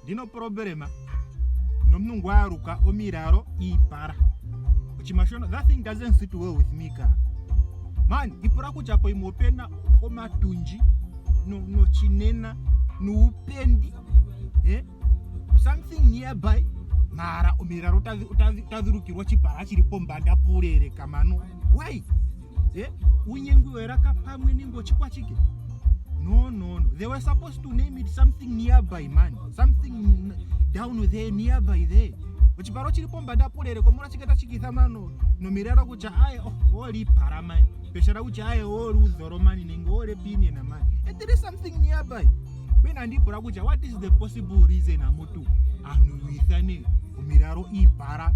Dino problema. Nomnungwaruka omiraro ipara. Uchimashono, that thing doesn't sit well with me ka. Man, ipura kuchapo imopena omatunji no chinena no upendi. Something nearby. Mara omiraro tadhurukirwa chipara chiripo mbanda purere kamano. Why? Unyengu eraka pamwe ningo chikwa chike. No. They were supposed to name it something nearby, man. Something down there, nearby there. Uchiparo chiripo mbanda purere komona chiketa chikithamano no miraro kucha aye oli paramani. Peshara kucha aye oli uzoromani ningo ole pini na mani. And there is something nearby. When andipura kucha, what is the possible reason amutu anu withane miraro ipara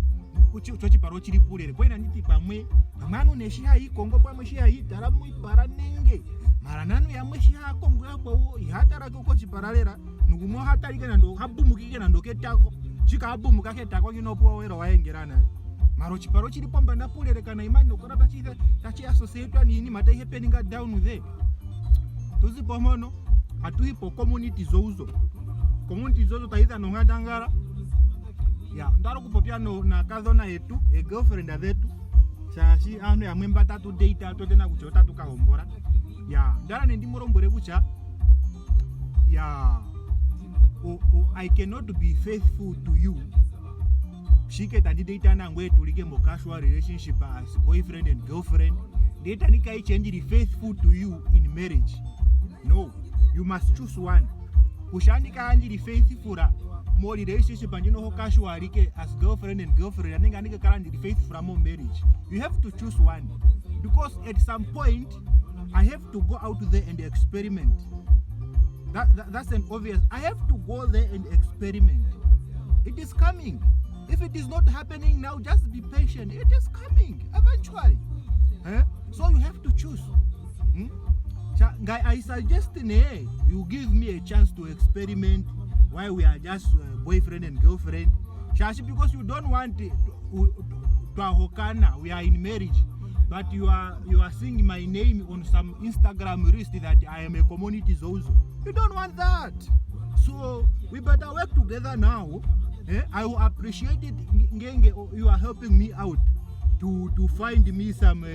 chochiparo chiri purere kwena nditi pamwe manu neshiha ikongo pamwe shiha itaramu ipara nenge mara nanu yamwe shiha kongo yapo ihatara ko chiparalera nugumo hatarike nando habumukike nando ketako chika habumuka ketako kinopo wero waengerana maro chiparo chiri pomba na purere kana imani okora tachi associate nini mata happening down there tuzipomono atuhipo community zozo taitha nongadangara ya ndaro kupopia na kadhona yetu girlfriend athetu chashi anu ya mwemba tatu date totena kuchota tukahombora ya ndara nendi morombore kucha ya I cannot be faithful to you shike tandi date na ngwe tulike mo casual relationship as boyfriend and girlfriend date nika change faithful to you in marriage. No, you must choose one. Kushandika anjiri faithful more relationship and you know how casual as girlfriend and girlfriend and then currently faithful from more marriage. You have to choose one because at some point I have to go out there and experiment. That's an obvious. I have to go there and experiment. It is coming. If it is not happening now, just be patient. It is coming eventually. So you have to choose. Guy, I suggest you give me a chance to experiment while we are just boyfriend and girlfriend. Shashi, because you don't want to ahokana, we are in marriage, but you are seeing my name on some Instagram list that I am a community zozo. You don't want that. So we better work together now. I will appreciate it. You are helping me out to find me some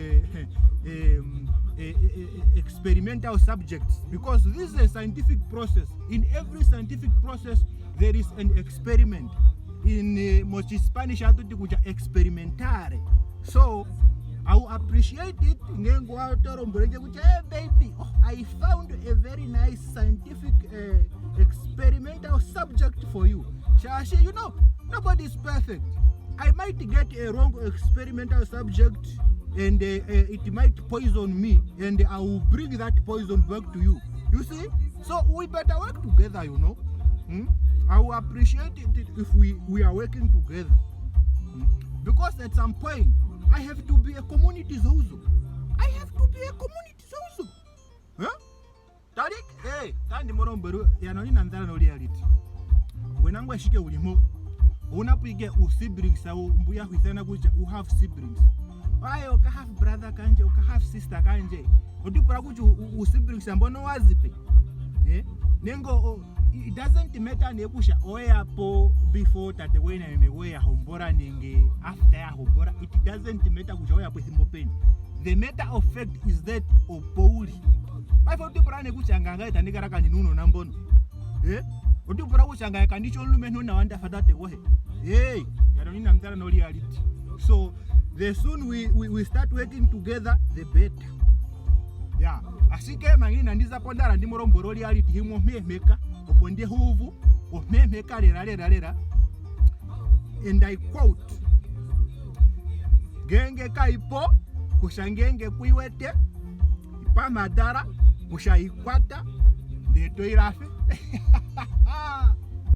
experimental subjects, because this is a scientific process. In every scientific process there is an experiment. In most Spanish experimentare. So I will appreciate it. Hey baby, I found a very nice scientific experimental subject for you. Shashi, you know, nobody is perfect. I might get a wrong experimental subject and it might poison me, and I will bring that poison back to you. You see? So we better work together, you know. I will appreciate it if we are working together. Because at some point, I have to be a community zozo. I have to be a community zozo. Huh? Tarik? Hey, tandi moromberu yanoni nandala no reality. Wenangwa shike ulimo, unapige siblings au mbuya huithana kuja have siblings. Why oka have brother kanje, oka have sister kanje. Odipura kuju siblings ambono wazipe. Nengo it doesn't matter nekusha oya po before tate wena meweya hombora nenge after ya hombora. It doesn't matter kuja oya po thimbopeni. The matter of fact is that opouli. Why for odipura nekusha nganga itanika kani nuno nambono. Odipura kushanga kandicho lume nuna wanda fadate wohe. Hey, yaronina mtara no reality. So the soon we start working together, the better. Yeah, asike mangini nandiza pondara ndi moromboro reality himo meka oponde huvu omemeka lera. And I quote, genge kaipo kushangenge kuiwete ipamadara kusha kwata ndee toyi lafa.